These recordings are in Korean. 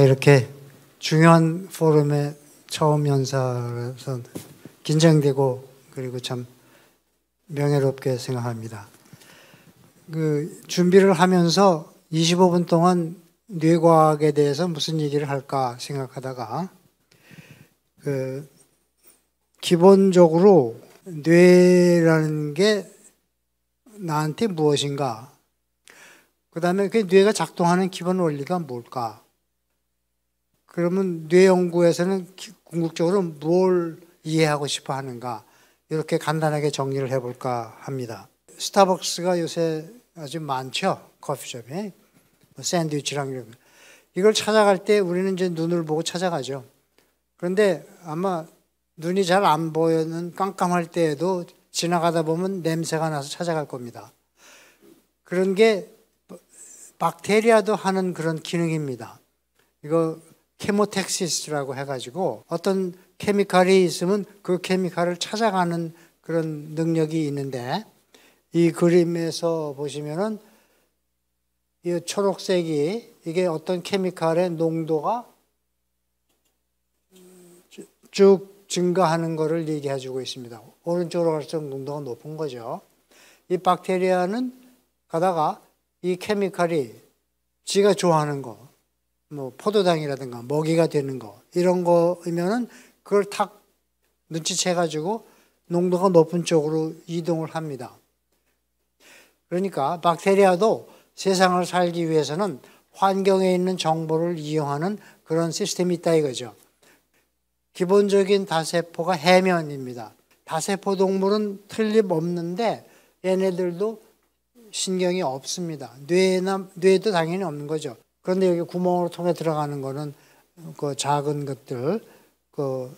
이렇게 중요한 포럼에 처음 연사라서 긴장되고 그리고 참 명예롭게 생각합니다. 준비를 하면서 25분 동안 뇌과학에 대해서 무슨 얘기를 할까 생각하다가 기본적으로 뇌라는 게 나한테 무엇인가, 그 다음에 그 뇌가 작동하는 기본 원리가 뭘까, 그러면 뇌 연구에서는 궁극적으로 뭘 이해하고 싶어 하는가, 이렇게 간단하게 정리를 해볼까 합니다. 스타벅스가 요새 아주 많죠. 커피숍에. 샌드위치랑 이걸 찾아갈 때 우리는 이제 눈을 보고 찾아가죠. 그런데 아마 눈이 잘 안 보이는 깜깜할 때에도 지나가다 보면 냄새가 나서 찾아갈 겁니다. 그런 게 박테리아도 하는 그런 기능입니다. 이거 케모텍시스라고 해가지고 어떤 케미칼이 있으면 그 케미칼을 찾아가는 그런 능력이 있는데, 이 그림에서 보시면은 이 초록색이 이게 어떤 케미칼의 농도가 쭉 증가하는 것을 얘기해 주고 있습니다. 오른쪽으로 갈수록 농도가 높은 거죠. 이 박테리아는 가다가 이 케미칼이 지가 좋아하는 거, 뭐 포도당이라든가 먹이가 되는 거, 이런 거이면은 그걸 탁 눈치채 가지고 농도가 높은 쪽으로 이동을 합니다. 그러니까 박테리아도 세상을 살기 위해서는 환경에 있는 정보를 이용하는 그런 시스템이 있다 이거죠. 기본적인 다세포가 해면입니다. 다세포 동물은 틀림없는데 얘네들도 신경이 없습니다. 뇌도 당연히 없는 거죠. 그런데 여기 구멍으로 통해 들어가는 거는 그 작은 것들, 그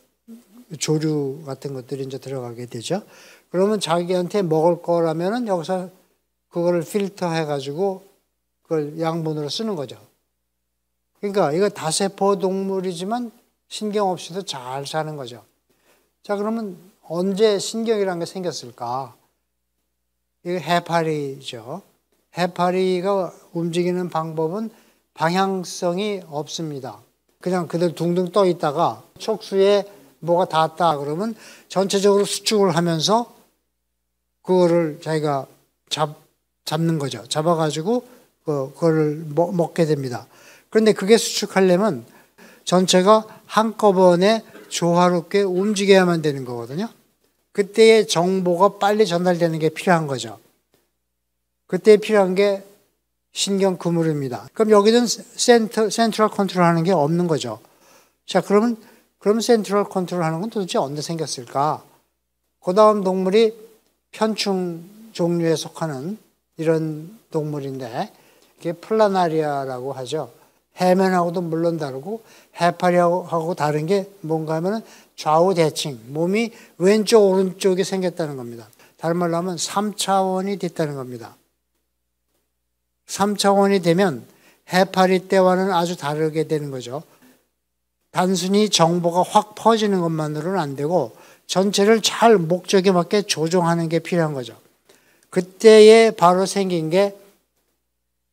조류 같은 것들이 이제 들어가게 되죠. 그러면 자기한테 먹을 거라면은 여기서 그거를 필터 해가지고 그걸 양분으로 쓰는 거죠. 그러니까 이거 다세포 동물이지만 신경 없이도 잘 사는 거죠. 자, 그러면 언제 신경이라는 게 생겼을까? 이거 해파리죠. 해파리가 움직이는 방법은 방향성이 없습니다. 그냥 그대로 둥둥 떠 있다가 촉수에 뭐가 닿았다 그러면 전체적으로 수축을 하면서 그거를 자기가 잡는 거죠. 잡아가지고 그거를 먹게 됩니다. 그런데 그게 수축하려면 전체가 한꺼번에 조화롭게 움직여야만 되는 거거든요. 그때의 정보가 빨리 전달되는 게 필요한 거죠. 그때 필요한 게 신경 그물입니다. 그럼 여기는 센트럴 컨트롤 하는 게 없는 거죠. 자, 그럼 센트럴 컨트롤 하는 건 도대체 언제 생겼을까? 그 다음 동물이 편충 종류에 속하는 이런 동물인데, 이게 플라나리아라고 하죠. 해면하고도 물론 다르고 해파리하고 다른 게 뭔가 하면은 좌우 대칭, 몸이 왼쪽 오른쪽이 생겼다는 겁니다. 다른 말로 하면 3차원이 됐다는 겁니다. 3차원이 되면 해파리 때와는 아주 다르게 되는 거죠. 단순히 정보가 확 퍼지는 것만으로는 안 되고 전체를 잘 목적에 맞게 조종하는 게 필요한 거죠. 그때에 바로 생긴 게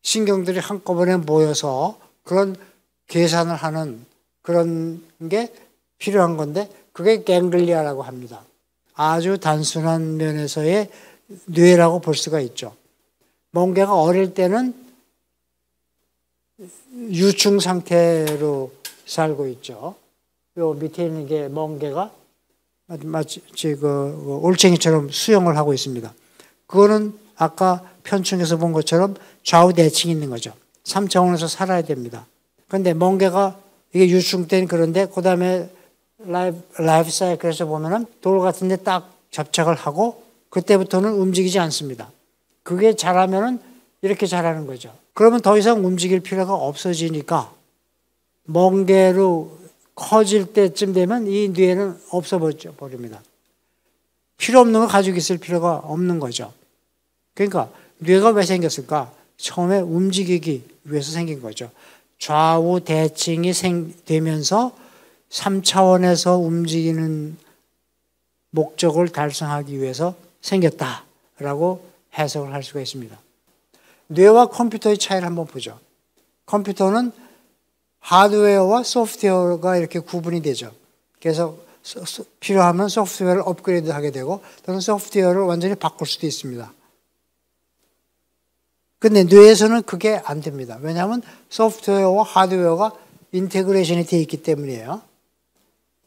신경들이 한꺼번에 모여서 그런 계산을 하는 그런 게 필요한 건데, 그게 갱글리아라고 합니다. 아주 단순한 면에서의 뇌라고 볼 수가 있죠. 멍게가 어릴 때는 유충 상태로 살고 있죠. 요 밑에 있는 게 멍게가 마치 그 올챙이처럼 수영을 하고 있습니다. 그거는 아까 편충에서 본 것처럼 좌우 대칭이 있는 거죠. 3차원에서 살아야 됩니다. 그런데 멍게가 이게 유충 때는 그런데 그 다음에 라이프 사이클에서 보면은 돌 같은 데 딱 접착을 하고 그때부터는 움직이지 않습니다. 그게 자라면은 이렇게 자라는 거죠. 그러면 더 이상 움직일 필요가 없어지니까 멍게로 커질 때쯤 되면 이 뇌는 없어버립니다. 필요 없는 거 가지고 있을 필요가 없는 거죠. 그러니까 뇌가 왜 생겼을까? 처음에 움직이기 위해서 생긴 거죠. 좌우 대칭이 되면서 3차원에서 움직이는 목적을 달성하기 위해서 생겼다라고 해석을 할 수가 있습니다. 뇌와 컴퓨터의 차이를 한번 보죠. 컴퓨터는 하드웨어와 소프트웨어가 이렇게 구분이 되죠. 그래서 필요하면 소프트웨어를 업그레이드 하게 되고 또는 소프트웨어를 완전히 바꿀 수도 있습니다. 근데 뇌에서는 그게 안 됩니다. 왜냐하면 소프트웨어와 하드웨어가 인테그레이션이 되어 있기 때문이에요.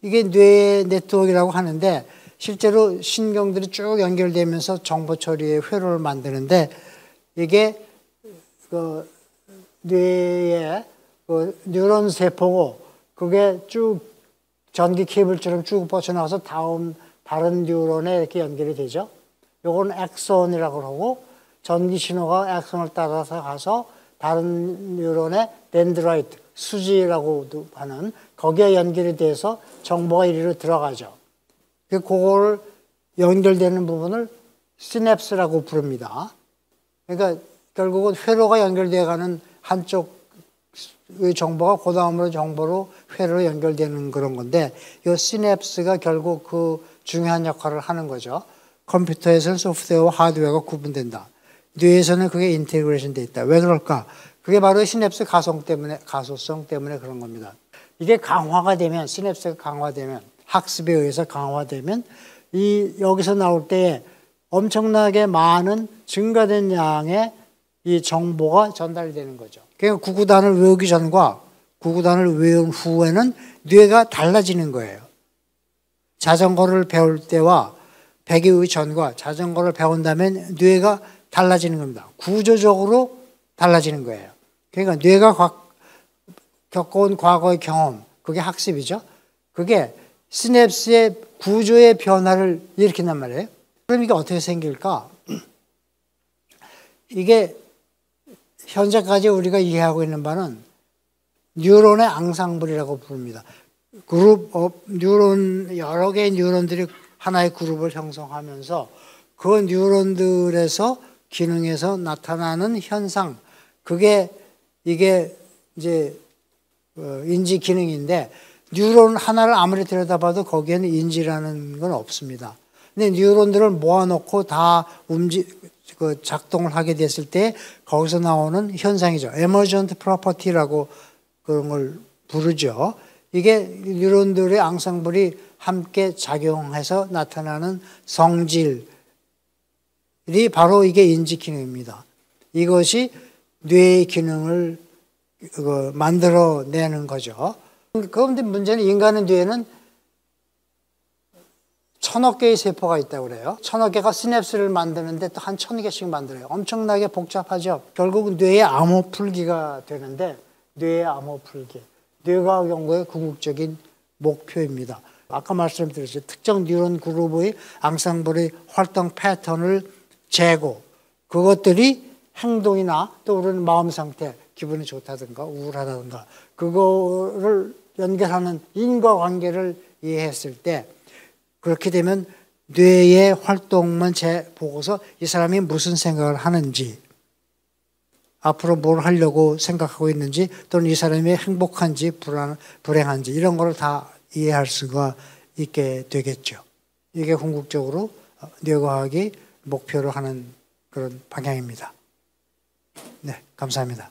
이게 뇌 네트워크라고 하는데 실제로 신경들이 쭉 연결되면서 정보 처리의 회로를 만드는데 이게 그 뇌의 그 뉴런 세포고 그게 쭉 전기 케이블처럼 쭉 뻗쳐나가서 다른 뉴런에 이렇게 연결이 되죠. 요건 엑손이라고 그러고 전기 신호가 엑손을 따라서 가서 다른 뉴런의 덴드라이트, 수지라고도 하는 거기에 연결이 돼서 정보가 이리로 들어가죠. 그거를 연결되는 부분을 시냅스라고 부릅니다. 그러니까 결국은 회로가 연결되어 가는 한쪽의 정보가 그 다음으로 정보로 회로로 연결되는 그런 건데 이 시냅스가 결국 그 중요한 역할을 하는 거죠. 컴퓨터에서는 소프트웨어와 하드웨어가 구분된다. 뇌에서는 그게 인테그레이션 돼 있다. 왜 그럴까? 그게 바로 시냅스 가소성 때문에 그런 겁니다. 이게 강화가 되면 시냅스가 강화되면 학습에 의해서 강화되면 여기서 나올 때에 엄청나게 많은 증가된 양의 이 정보가 전달이 되는 거죠. 그러니까 구구단을 외우기 전과 구구단을 외운 후에는 뇌가 달라지는 거예요. 자전거를 배울 때와 100의 전과 자전거를 배운 다음에 뇌가 달라지는 겁니다. 구조적으로 달라지는 거예요. 그러니까 뇌가 겪어온 과거의 경험, 그게 학습이죠. 그게 시냅스의 구조의 변화를 일으킨단 말이에요. 그럼 이게 어떻게 생길까? 이게 현재까지 우리가 이해하고 있는 바는 뉴런의 앙상블이라고 부릅니다. 여러 개의 뉴런들이 하나의 그룹을 형성하면서 그 뉴런들에서 기능에서 나타나는 현상, 이게 이제 인지 기능인데 뉴런 하나를 아무리 들여다봐도 거기에는 인지라는 건 없습니다. 근데 뉴런들을 모아놓고 다 작동을 하게 됐을 때 거기서 나오는 현상이죠. emergent property라고 그런 걸 부르죠. 이게 뉴런들의 앙상블이 함께 작용해서 나타나는 성질이 바로 이게 인지 기능입니다. 이것이 뇌의 기능을 만들어내는 거죠. 그런데 문제는 인간의 뇌에는 1000억 개의 세포가 있다고 그래요. 1000억 개가 시냅스를 만드는데 또 한 1000개씩 만들어요. 엄청나게 복잡하죠. 결국은 뇌의 암호풀기가 되는데 뇌의 암호풀기. 뇌과학 연구의 궁극적인 목표입니다. 아까 말씀드렸죠. 특정 뉴런 그룹의 앙상블의 활동 패턴을 재고 그것들이 행동이나 또 우리는 마음 상태, 기분이 좋다든가 우울하다든가 그거를 연결하는 인과관계를 이해했을 때 그렇게 되면 뇌의 활동만 보고서 이 사람이 무슨 생각을 하는지 앞으로 뭘 하려고 생각하고 있는지 또는 이 사람이 행복한지 불행한지 이런 걸 다 이해할 수가 있게 되겠죠. 이게 궁극적으로 뇌과학이 목표로 하는 그런 방향입니다. 네, 감사합니다.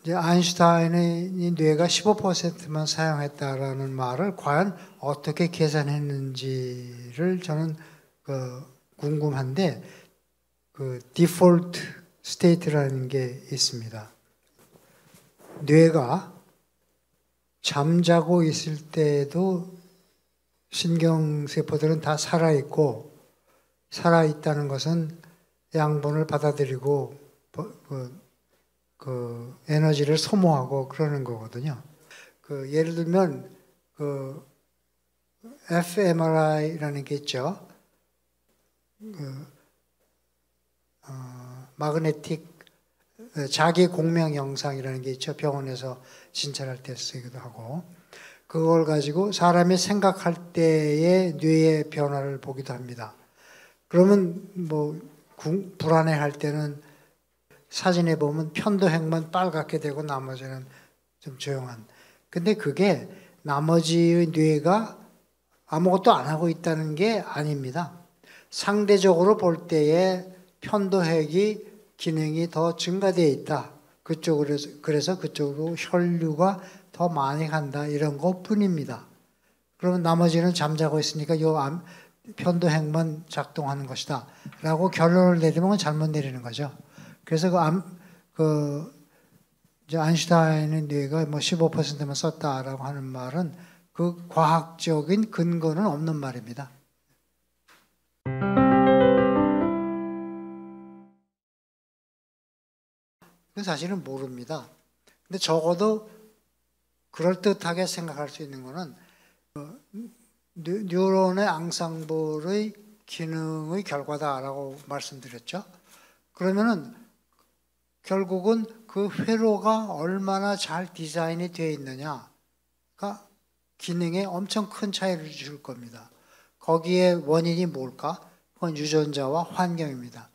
이제 아인슈타인의 뇌가 15%만 사용했다라는 말을 과연 어떻게 계산했는지를 저는 궁금한데 디폴트 스테이트라는 게 있습니다. 뇌가 잠자고 있을 때에도 신경세포들은 다 살아있고 살아있다는 것은 양분을 받아들이고 에너지를 소모하고 그러는 거거든요. 예를 들면 fMRI라는 게 있죠. 마그네틱 자기 공명 영상이라는 게 있죠. 병원에서 진찰할 때 쓰기도 하고 그걸 가지고 사람이 생각할 때의 뇌의 변화를 보기도 합니다. 그러면 불안해할 때는 사진에 보면 편도핵만 빨갛게 되고 나머지는 좀 조용한. 근데 그게 나머지의 뇌가 아무것도 안 하고 있다는 게 아닙니다. 상대적으로 볼 때에 편도핵이 기능이 더 증가되어 있다. 그래서 그쪽으로 혈류가 더 많이 간다. 이런 것 뿐입니다. 그러면 나머지는 잠자고 있으니까 요 편도핵만 작동하는 것이다. 라고 결론을 내리면 잘못 내리는 거죠. 그래서 이제 아인슈타인의 뇌가 뭐 15%만 썼다라고 하는 말은 그 과학적인 근거는 없는 말입니다. 그 사실은 모릅니다. 근데 적어도 그럴듯하게 생각할 수 있는 거는 뉴런의 앙상블의 기능의 결과다라고 말씀드렸죠. 그러면은 결국은 그 회로가 얼마나 잘 디자인이 되어 있느냐가 기능에 엄청 큰 차이를 줄 겁니다. 거기에 원인이 뭘까? 그건 유전자와 환경입니다.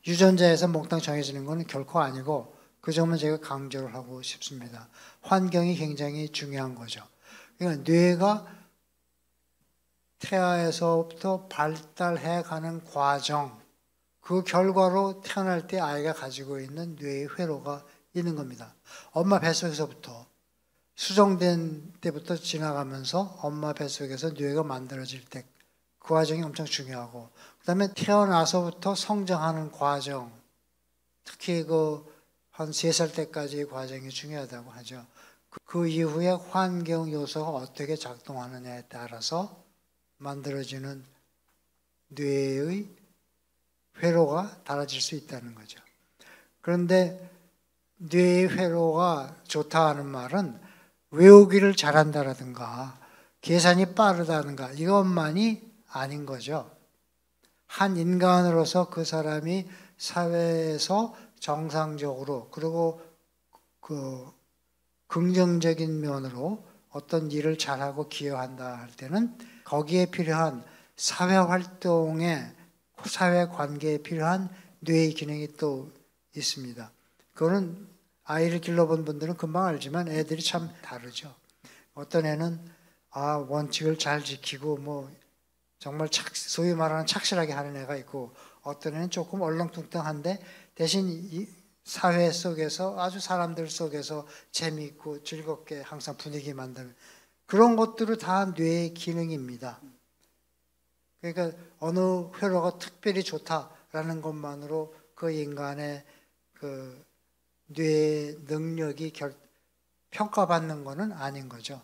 유전자에서 몽땅 정해지는 것은 결코 아니고 그 점은 제가 강조를 하고 싶습니다. 환경이 굉장히 중요한 거죠. 그러니까 뇌가 태아에서부터 발달해 가는 과정, 그 결과로 태어날 때 아이가 가지고 있는 뇌의 회로가 있는 겁니다. 엄마 뱃속에서부터 수정된 때부터 지나가면서 엄마 뱃속에서 뇌가 만들어질 때 그 과정이 엄청 중요하고, 그 다음에 태어나서부터 성장하는 과정, 특히 한 3살 때까지의 과정이 중요하다고 하죠. 그 이후에 환경 요소가 어떻게 작동하느냐에 따라서 만들어지는 뇌의 회로가 달라질 수 있다는 거죠. 그런데 뇌의 회로가 좋다 하는 말은 외우기를 잘한다라든가 계산이 빠르다든가 이것만이 아닌 거죠. 한 인간으로서 그 사람이 사회에서 정상적으로 그리고 긍정적인 면으로 어떤 일을 잘하고 기여한다 할 때는 거기에 필요한 사회활동에 사회관계에 필요한 뇌의 기능이 또 있습니다. 그거는 아이를 길러본 분들은 금방 알지만 애들이 참 다르죠. 어떤 애는 원칙을 잘 지키고 정말 소위 말하는 착실하게 하는 애가 있고, 어떤 애는 조금 얼렁뚱땅한데 대신 이 사회 속에서 아주 사람들 속에서 재미있고 즐겁게 항상 분위기 만드는 그런 것들은 다 뇌의 기능입니다. 그러니까 어느 회로가 특별히 좋다라는 것만으로 그 인간의 그 뇌의 능력이 평가받는 것은 아닌 거죠.